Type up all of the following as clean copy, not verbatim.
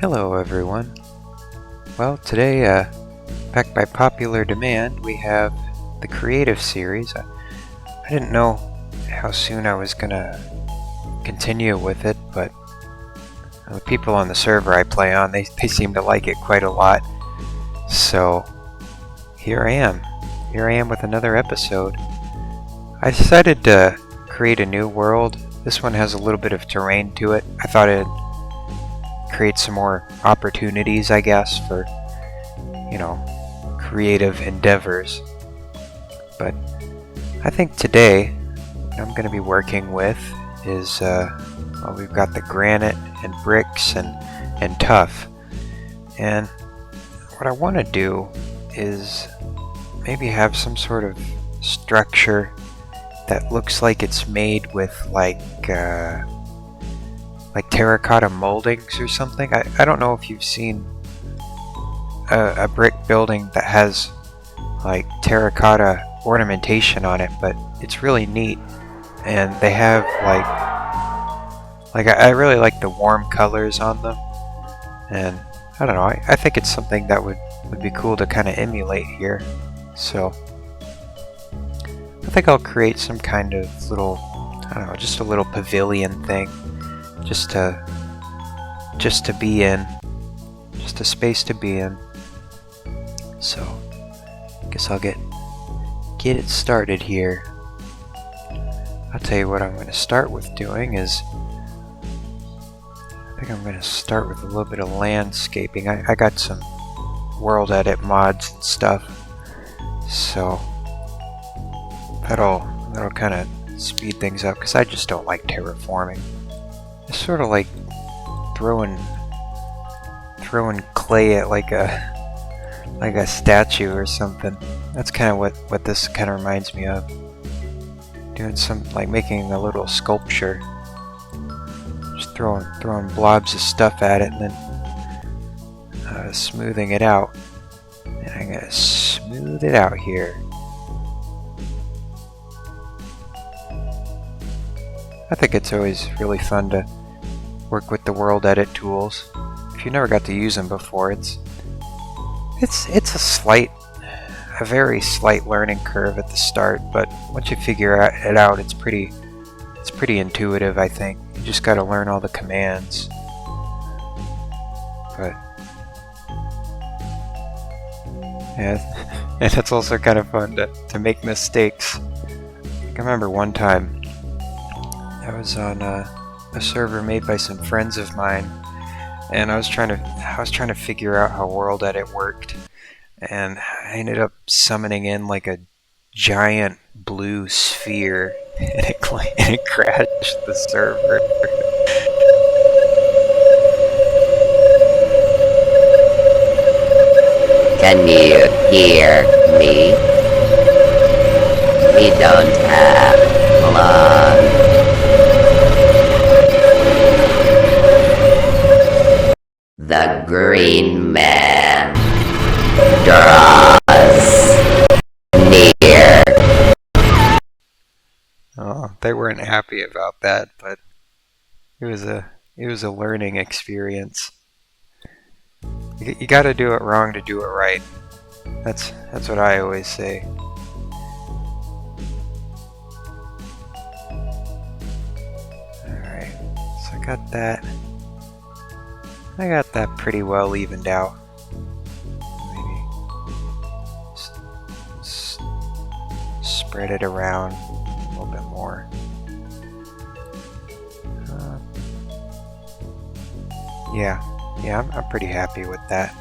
Hello everyone. Well, today, back by popular demand, we have the creative series. I didn't know how soon I was gonna continue with it, but the people on the server I play on, they seem to like it quite a lot. So here I am. Here I am with another episode. I decided to create a new world. This one has a little bit of terrain to it. I thought it'd create some more opportunities, I guess, for, creative endeavors. But I think today what I'm going to be working with is, we've got the granite and bricks and tuff. And what I want to do is maybe have some sort of structure that looks like it's made with like terracotta moldings or something. I don't know if you've seen a brick building that has like terracotta ornamentation on it, but it's really neat. And they have I really like the warm colors on them, and I don't know, I think it's something that would be cool to kind of emulate here. So I think I'll create some kind of little, just a little pavilion thing, just to be in, just a space to be in. So I guess I'll get it started here. I'll tell you what I'm going to start with doing is, I think I'm going to start with a little bit of landscaping. I got some world edit mods and stuff, so that'll kind of speed things up, because I just don't like terraforming. It's sort of like throwing clay at like a statue or something. That's kind of what this kind of reminds me of. Doing some, like making a little sculpture, just throwing blobs of stuff at it and then smoothing it out. And I'm gonna smooth it out here. I think it's always really fun to work with the world edit tools. If you never got to use them before, it's a very slight learning curve at the start, but once you figure it out, it's pretty intuitive. I think you just got to learn all the commands. But yeah, and it's also kind of fun to make mistakes. I remember one time I was on a server made by some friends of mine, and I was trying to figure out how world edit worked, and I ended up summoning in like a giant blue sphere, and it crashed the server. Can you hear me? We don't have long. The Green Man draws near. Oh, they weren't happy about that, but it was a learning experience. You got to do it wrong to do it right. That's what I always say. Alright, so I got that pretty well evened out. Maybe spread it around a little bit more. Yeah, I'm pretty happy with that.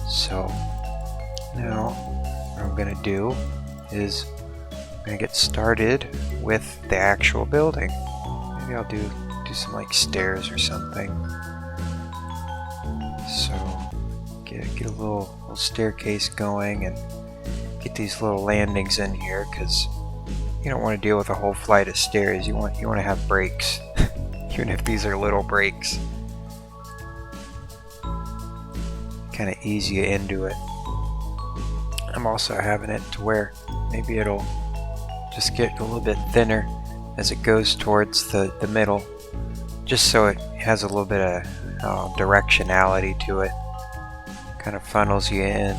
So now what I'm gonna do is I'm gonna get started with the actual building. Maybe I'll do some like stairs or something. So get a little staircase going and get these little landings in here, because you don't want to deal with a whole flight of stairs. You want to have breaks, even if these are little breaks. Kind of ease you into it. I'm also having it to where maybe it'll just get a little bit thinner as it goes towards the middle, just so it has a little bit of directionality to it. Kind of funnels you in.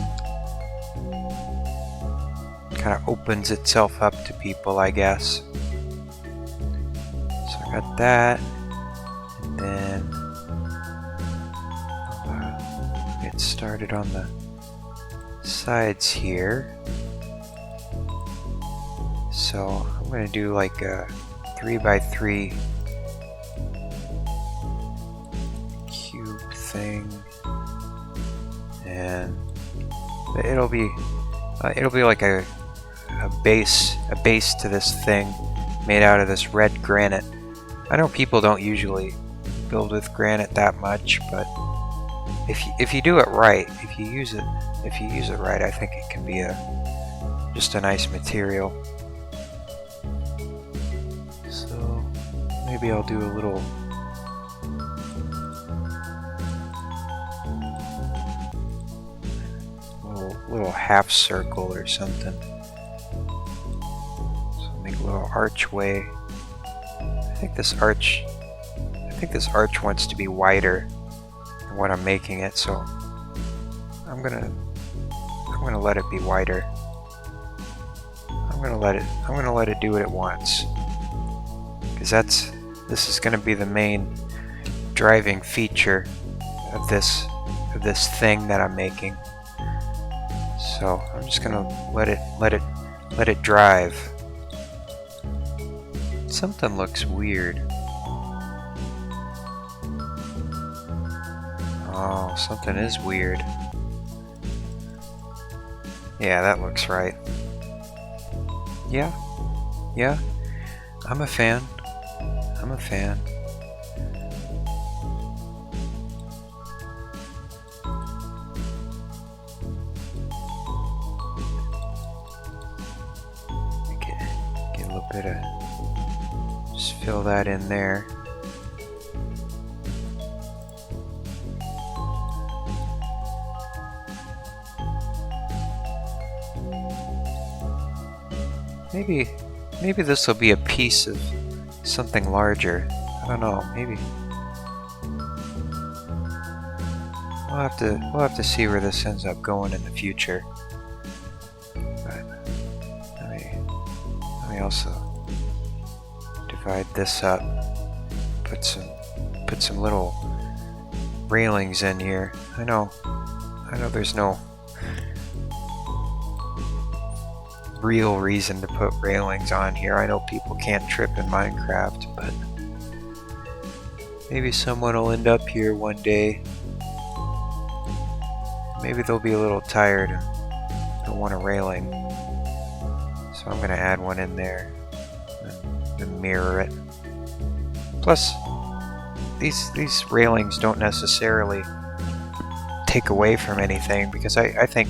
Kind of opens itself up to people, I guess. So I got that. And then I'll get started on the sides here. So I'm going to do like a 3x3 cube thing, and it'll be like a base to this thing made out of this red granite. I know people don't usually build with granite that much, but if you do it right, if you use it right, I think it can be just a nice material. So maybe I'll do a little half circle or something. So make a little archway. I think this arch wants to be wider than what I'm making it, so I'm gonna let it be wider. I'm gonna let it do what it wants, because this is gonna be the main driving feature of this thing that I'm making. So I'm just gonna let it drive. Something looks weird. Oh, something is weird. Yeah, that looks right. Yeah, I'm a fan. Get a little bit of, just fill that in there. Maybe this will be a piece of something larger. I don't know. Maybe we'll have to see where this ends up going in the future. But let me also divide this up. Put some little railings in here. I know there's no real reason to put railings on here. I know people can't trip in Minecraft, but maybe someone will end up here one day. Maybe they'll be a little tired and they'll want a railing. So I'm gonna add one in there and mirror it. Plus, these railings don't necessarily take away from anything, because I think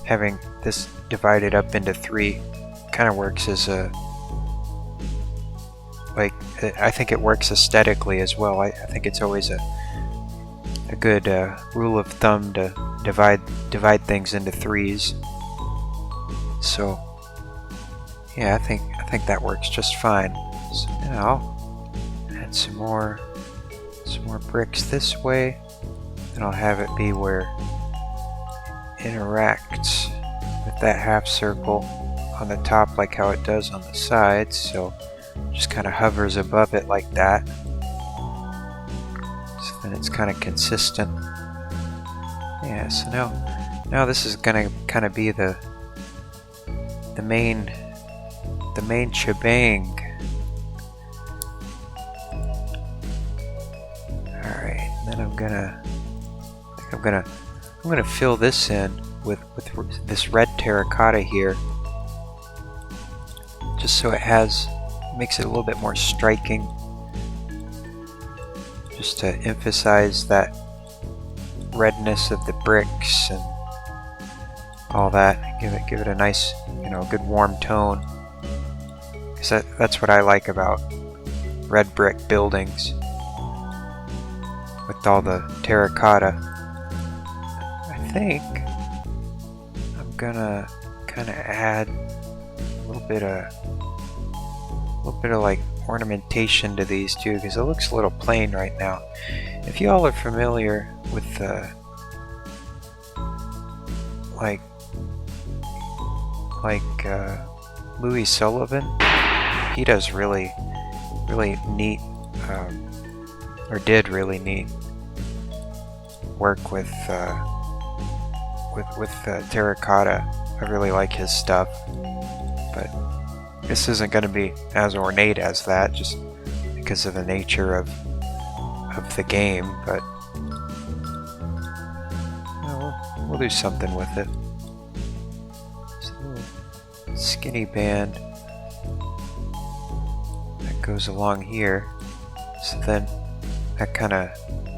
having this divided up into 3 kind of works as I think it works aesthetically as well. I think it's always a good rule of thumb to divide things into 3s. So yeah, I think that works just fine. So now I'll add some more bricks this way, and I'll have it be where it interacts with that half circle on the top, like how it does on the sides. So just kind of hovers above it like that. So then it's kind of consistent. Yeah, so now this is gonna kind of be the main shebang. Alright, and then I'm gonna fill this in with this red terracotta here, just so makes it a little bit more striking, just to emphasize that redness of the bricks and all that. Give it a nice, good warm tone, because that's what I like about red brick buildings with all the terracotta. I think I'm gonna kind of add a little bit of like ornamentation to these too, because it looks a little plain right now. If you all are familiar with like Louis Sullivan, he does really neat, or did really neat work with terracotta. I really like his stuff, but this isn't going to be as ornate as that, just because of the nature of the game. But we'll do something with it. It's a little skinny band that goes along here, so then that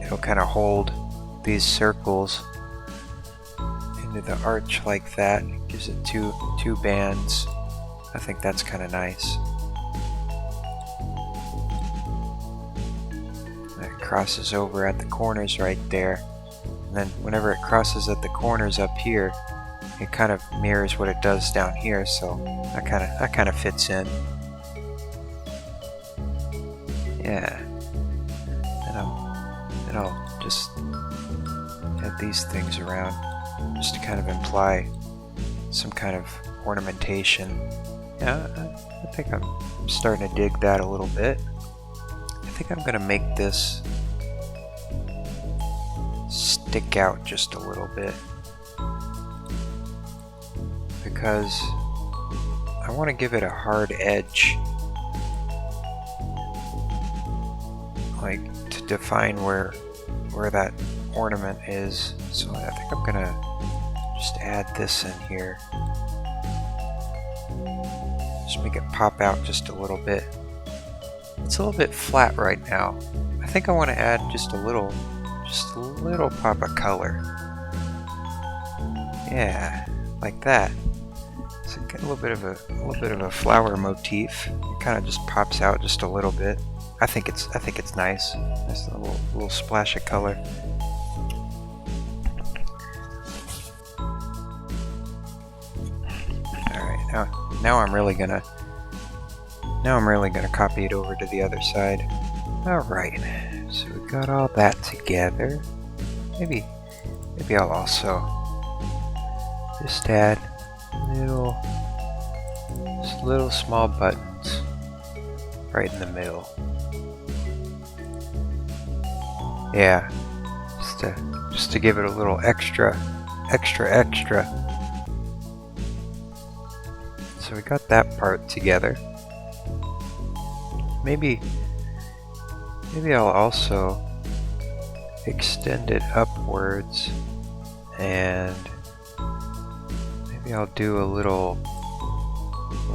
it'll kind of hold these circles into the arch like that. It gives it two bands. I think that's kind of nice. It crosses over at the corners right there, and then whenever it crosses at the corners up here, it kind of mirrors what it does down here, so that kind of fits in. Yeah. And I'll just add these things around just to kind of imply some kind of ornamentation. Yeah, I think I'm starting to dig that a little bit. I think I'm gonna make this stick out just a little bit, because I want to give it a hard edge, like to define where that ornament is. So I think I'm gonna just add this in here. Just make it pop out just a little bit. It's a little bit flat right now. I think I want to add just a little pop of color. Yeah, like that. So get a little bit of a flower motif. It kind of just pops out just a little bit. I think it's nice. Just a little splash of color. All right, now I'm really gonna copy it over to the other side. All right, so we got all that together. Maybe I'll also just add little small buttons right in the middle. Yeah, just to give it a little extra. So we got that part together. Maybe I'll also extend it upwards, and maybe I'll do a little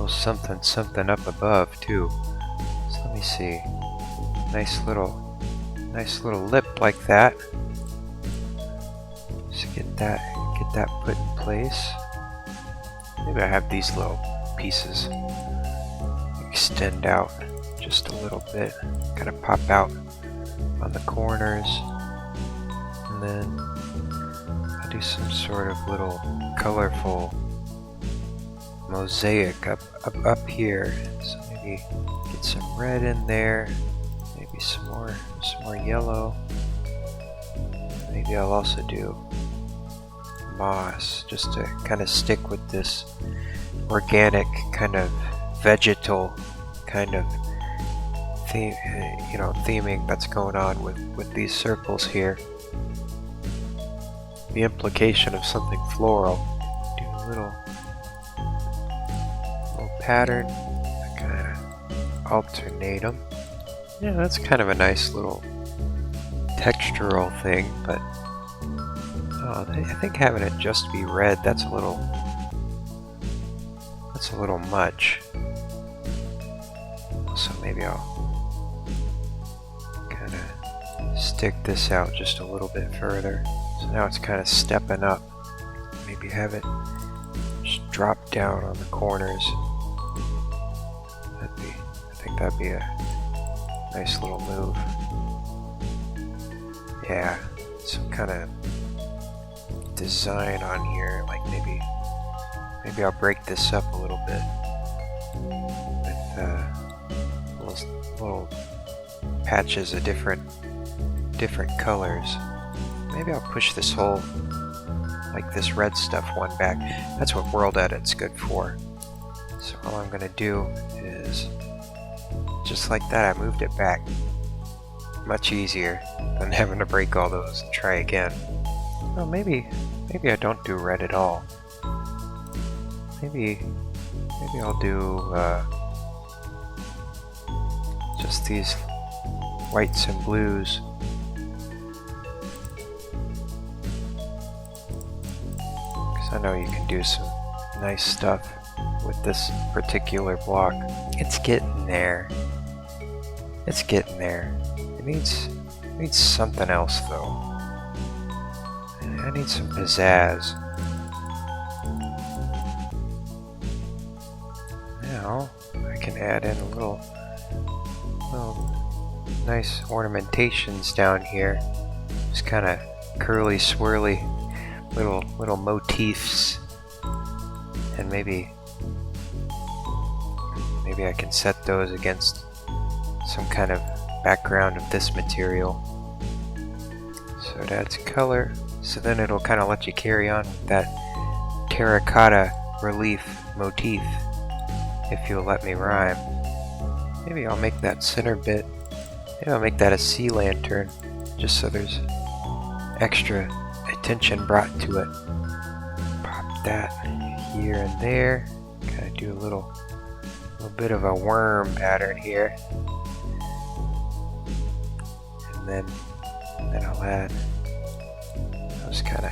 something up above too. So let me see. Nice little lip like that. Just get that put in place. Maybe I have these little pieces extend out just a little bit, kind of pop out on the corners, and then I'll do some sort of little colorful mosaic up here. So maybe get some red in there, maybe some more yellow. Maybe I'll also do moss, just to kind of stick with this organic kind of vegetal kind of theme, theming that's going on with these circles here. The implication of something floral. Do a little pattern, kind of alternate them. Yeah, that's kind of a nice little textural thing, but I think having it just be red, that's a little much. So maybe I'll kind of stick this out just a little bit further. So now it's kind of stepping up. Maybe have it just drop down on the corners. I think that'd be a nice little move. Yeah, some kind of design on here, like maybe I'll break this up a little bit with little patches of different different colors. Maybe I'll push this whole, like this red stuff one back. That's what World Edit's good for. So all I'm gonna do is, just like that, I moved it back. Much easier than having to break all those and try again. Well, maybe I don't do red at all. Maybe I'll do just these whites and blues. Because I know you can do some nice stuff with this particular block. It's getting there. It's getting there. It needs something else though. I need some pizzazz. Now I can add in a little nice ornamentations down here. Just kind of curly, swirly little motifs, and maybe I can set those against some kind of background of this material. So it adds color. So then it'll kind of let you carry on with that terracotta relief motif, if you'll let me rhyme. Maybe I'll make that center bit, maybe I'll make that a sea lantern, just so there's extra attention brought to it. Pop that here and there, kind of do a little bit of a worm pattern here. And then I'll add, I'll just kind of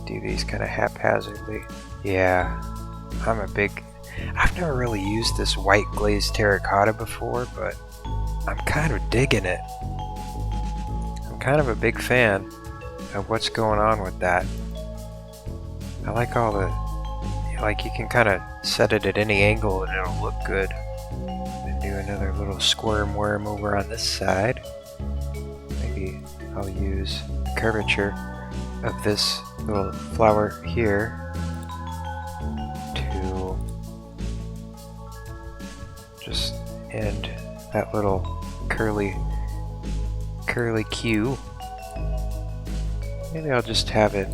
do these kind of haphazardly. Yeah, I've never really used this white glazed terracotta before, but I'm kind of digging it. I'm kind of a big fan of what's going on with that. I like all the, like you can kind of set it at any angle and it'll look good. And do another little squirm worm over on this side. Maybe I'll use the curvature of this little flower here to just end that little curly Q. Maybe I'll just have it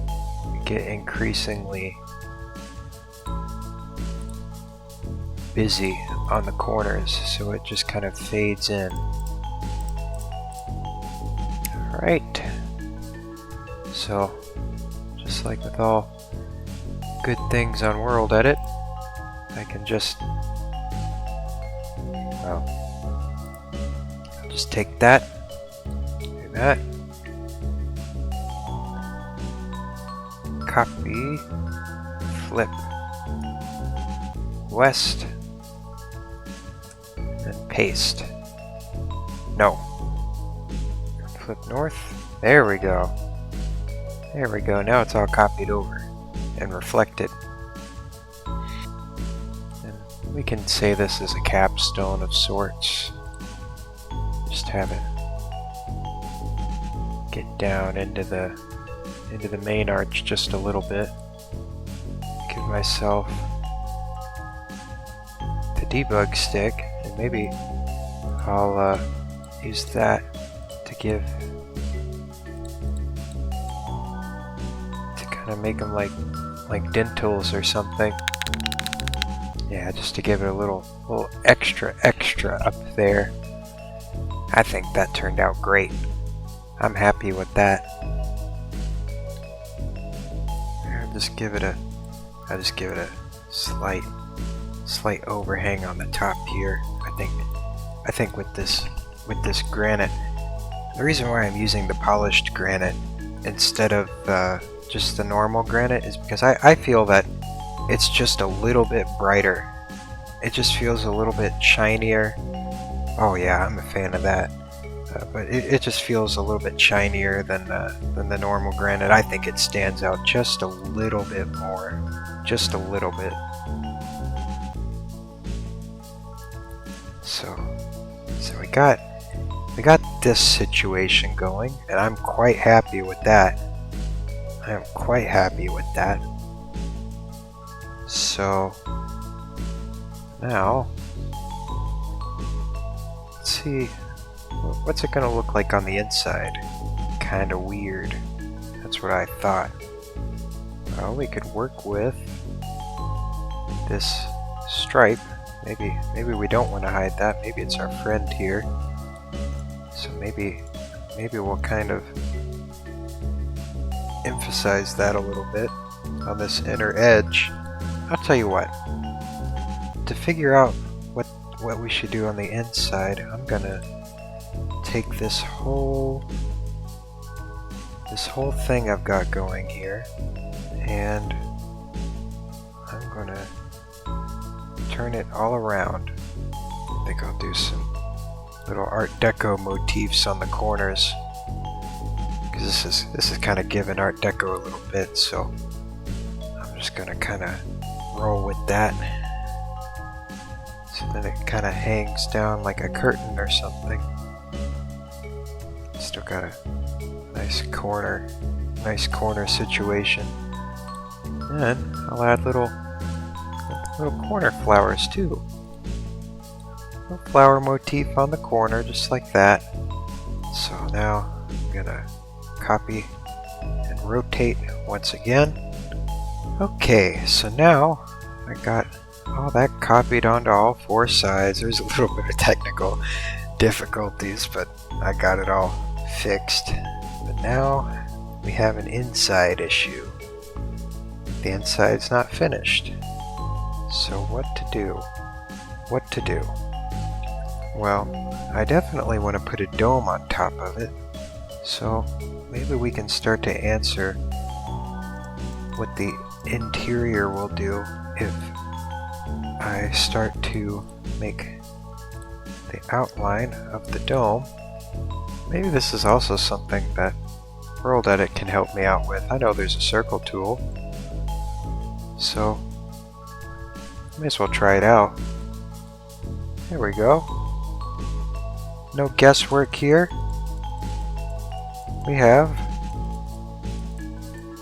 get increasingly busy on the corners so it just kind of fades in. Alright, so just like with all good things on World Edit, I can just, well, I'll just take that, do that, copy, flip west, and paste. No. Flip north. There we go. There we go. Now it's all copied over and reflected. And we can say this is a capstone of sorts. Just have it get down into the main arch just a little bit. Give myself the debug stick, and maybe I'll use that to kind of make them like dentals or something. Yeah, just to give it a little extra up there. I think that turned out great. I'm happy with that. I'll just give it a slight overhang on the top here. I think with this granite, the reason why I'm using the polished granite instead of just the normal granite is because I feel that it's just a little bit brighter. It just feels a little bit shinier. Oh yeah, I'm a fan of that. But it just feels a little bit shinier than the normal granite. I think it stands out just a little bit more. Just a little bit. So we got this situation going, and I'm quite happy with that. I am quite happy with that. So now let's see, what's it gonna look like on the inside? kind of weird. That's what I thought. Well, we could work with this stripe. Maybe we don't want to hide that. Maybe it's our friend here. So maybe we'll kind of emphasize that a little bit on this inner edge. I'll tell you what. To figure out what we should do on the inside, I'm gonna take this whole thing I've got going here, and I'm gonna turn it all around. I think I'll do some little Art Deco motifs on the corners, because this is kind of giving Art Deco a little bit, so I'm just gonna kind of roll with that. So then it kind of hangs down like a curtain or something. Still got a nice corner situation. And I'll add little corner flowers too. Little flower motif on the corner, just like that. So now I'm gonna copy and rotate once again. Okay, so now I got all that copied onto all four sides. There's a little bit of technical difficulties, but I got it all fixed. But now we have an inside issue. The inside's not finished. So what to do? What to do? Well, I definitely want to put a dome on top of it. So maybe we can start to answer what the interior will do if I start to make the outline of the dome. Maybe this is also something that World Edit can help me out with. I know there's a circle tool, so may as well try it out. There we go. No guesswork here. We have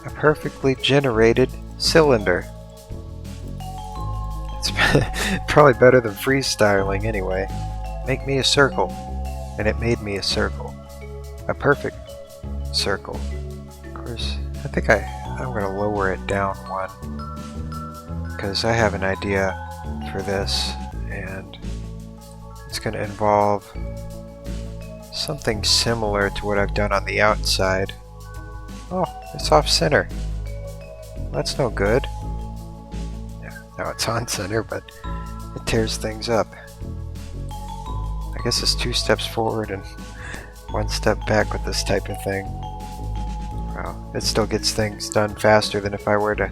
a perfectly generated cylinder. It's probably better than freestyling anyway. Make me a circle. And it made me a circle. A perfect circle. Of course, I think I'm going to lower it down one, because I have an idea for this, and it's going to involve something similar to what I've done on the outside. Oh, it's off center. That's no good. Yeah, now it's on center, but it tears things up. I guess it's 2 steps forward and 1 step back with this type of thing. Well, it still gets things done faster than if I were to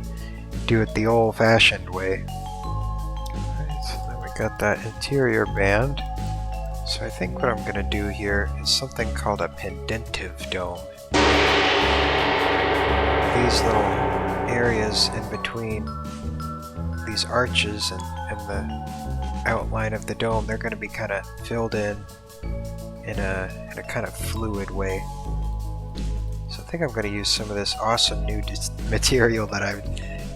do it the old-fashioned way. Alright, so then we got that interior band. So I think what I'm going to do here is something called a pendentive dome. These little areas in between these arches and the outline of the dome, they're going to be kind of filled in a kind of fluid way. So I think I'm going to use some of this awesome new material that I've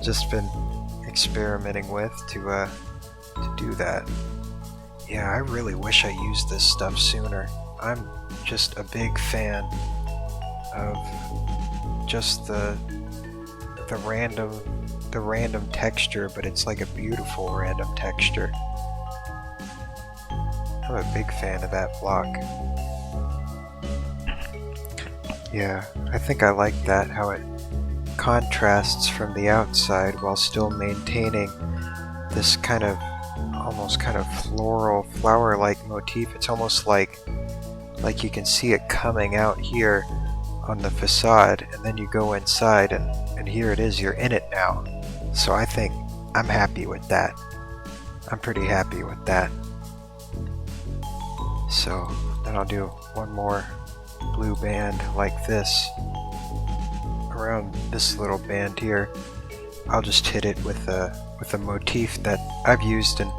just been experimenting with to do that. Yeah, I really wish I used this stuff sooner. I'm just a big fan of just the random texture, but it's like a beautiful random texture. I'm a big fan of that block. Yeah, I think I like that, how it contrasts from the outside while still maintaining this kind of almost kind of floral, flower-like motif. It's almost like you can see it coming out here on the facade, and then you go inside and here it is, you're in it now. So I think I'm happy with that. I'm pretty happy with that. So then I'll do one more blue band like this around this little band here. I'll just hit it with a motif that I've used in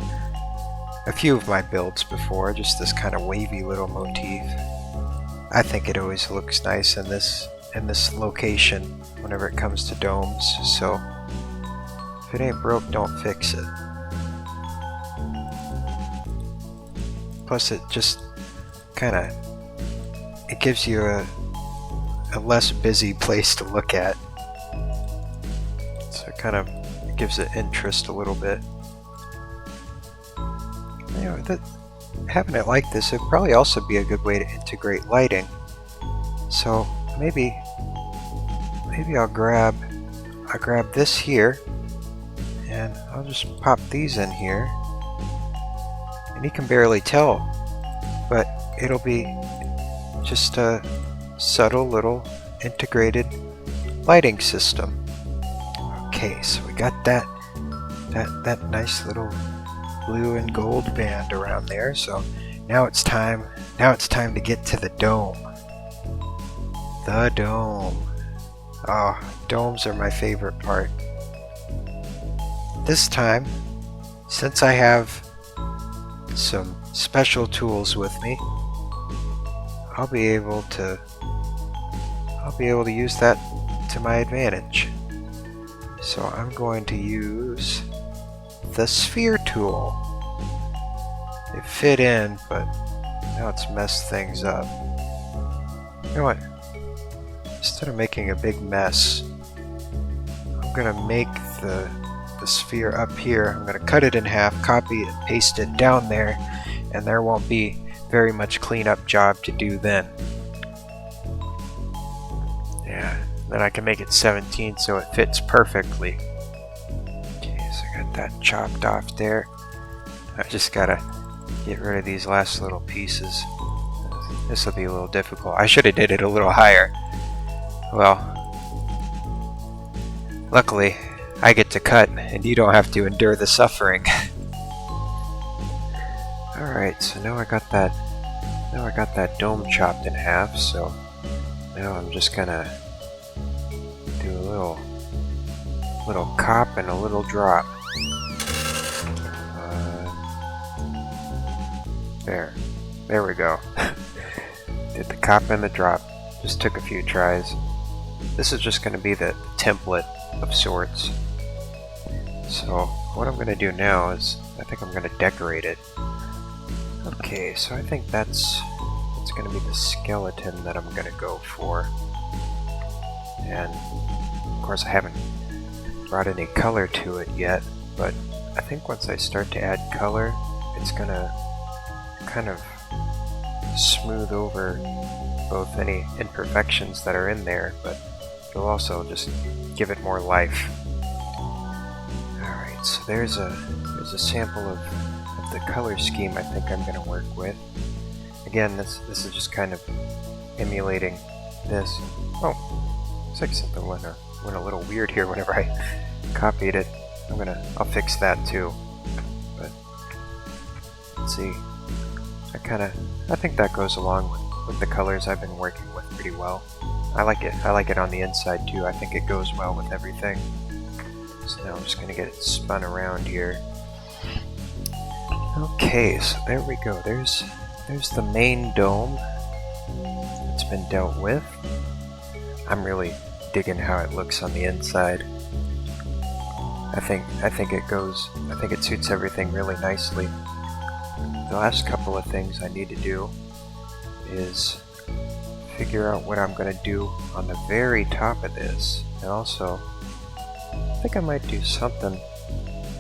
a few of my builds before, just this kind of wavy little motif. I think it always looks nice in this location whenever it comes to domes, so if it ain't broke, don't fix it. Plus it just it gives you a less busy place to look at. So it kind of gives it interest a little bit. You know, having it like this would probably also be a good way to integrate lighting. So maybe I'll grab this here, and I'll just pop these in here. And you can barely tell, but it'll be just a subtle little integrated lighting system. Okay, so we got that nice little blue and gold band around there. So now it's time to get to the dome. The dome. Oh, domes are my favorite part. This time, since I have some special tools with me, I'll be able to use that to my advantage. So I'm going to use the sphere tool. It fit in, but now it's messed things up. You know what? Instead of making a big mess, I'm gonna make the sphere up here. I'm gonna cut it in half, copy it, paste it down there, and there won't be very much cleanup job to do then. Yeah, then I can make it 17 so it fits perfectly. Okay, so I got that chopped off there. I just gotta get rid of these last little pieces. This will be a little difficult. I should have did it a little higher. Well, luckily I get to cut and you don't have to endure the suffering. Alright, so now I got that dome chopped in half, so now I'm just gonna do a little cop and a little drop. There we go. Did the cop and the drop. Just took a few tries. This is just gonna be the template of sorts. So what I'm gonna do now is I think I'm gonna decorate it. Okay, so I think that's gonna be the skeleton that I'm gonna go for. And of course I haven't brought any color to it yet, but I think once I start to add color, it's gonna kind of smooth over both any imperfections that are in there, but it'll also just give it more life. Alright, so there's a sample of the color scheme I think I'm going to work with. Again, this is just kind of emulating this. Oh, looks like something went a little weird here whenever I copied it. I'll fix that too. But let's see. I think that goes along with the colors I've been working with pretty well. I like it on the inside too. I think it goes well with everything. So now I'm just gonna get it spun around here. Okay, so there we go. There's the main dome. It's been dealt with. I'm really digging how it looks on the inside. I think it suits everything really nicely. The last couple of things I need to do is figure out what I'm going to do on the very top of this. And also, I think I might do something,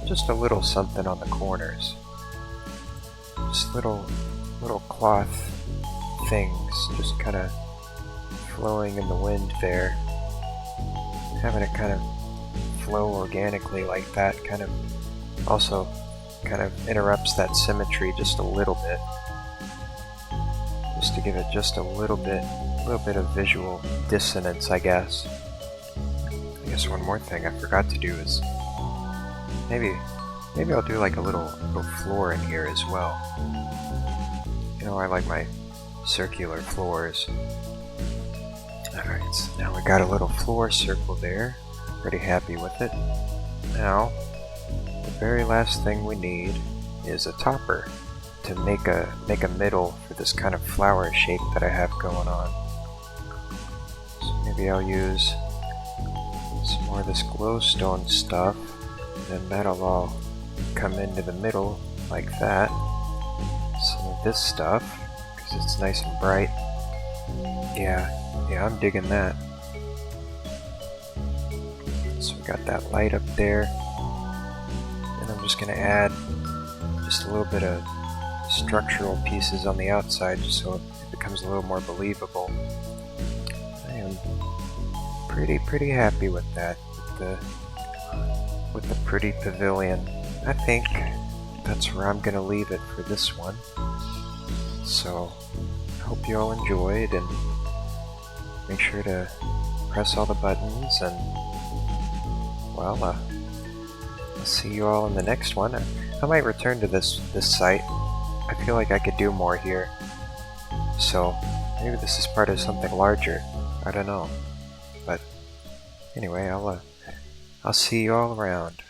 just a little something on the corners. Just little cloth things, just kind of flowing in the wind there. Having it kind of flow organically like that also kind of interrupts that symmetry just a little bit. Just to give it just a little bit of visual dissonance, I guess. I guess one more thing I forgot to do is maybe I'll do like a little floor in here as well. You know, I like my circular floors. Alright, so now we got a little floor circle there. Pretty happy with it. Now, the very last thing we need is a topper to make a middle for this kind of flower shape that I have going on. So maybe I'll use some more of this glowstone stuff, and that'll all come into the middle like that. Some of this stuff, because it's nice and bright. Yeah, Yeah, I'm digging that. So we got that light up there. And I'm just going to add just a little bit of structural pieces on the outside just so it becomes a little more believable. I am pretty happy with that, with the pretty pavilion. I think that's where I'm gonna leave it for this one. So I hope you all enjoyed, and make sure to press all the buttons, and well, I'll see you all in the next one. I might return to this site. I feel like I could do more here. So maybe this is part of something larger. I don't know. But anyway, I'll see you all around.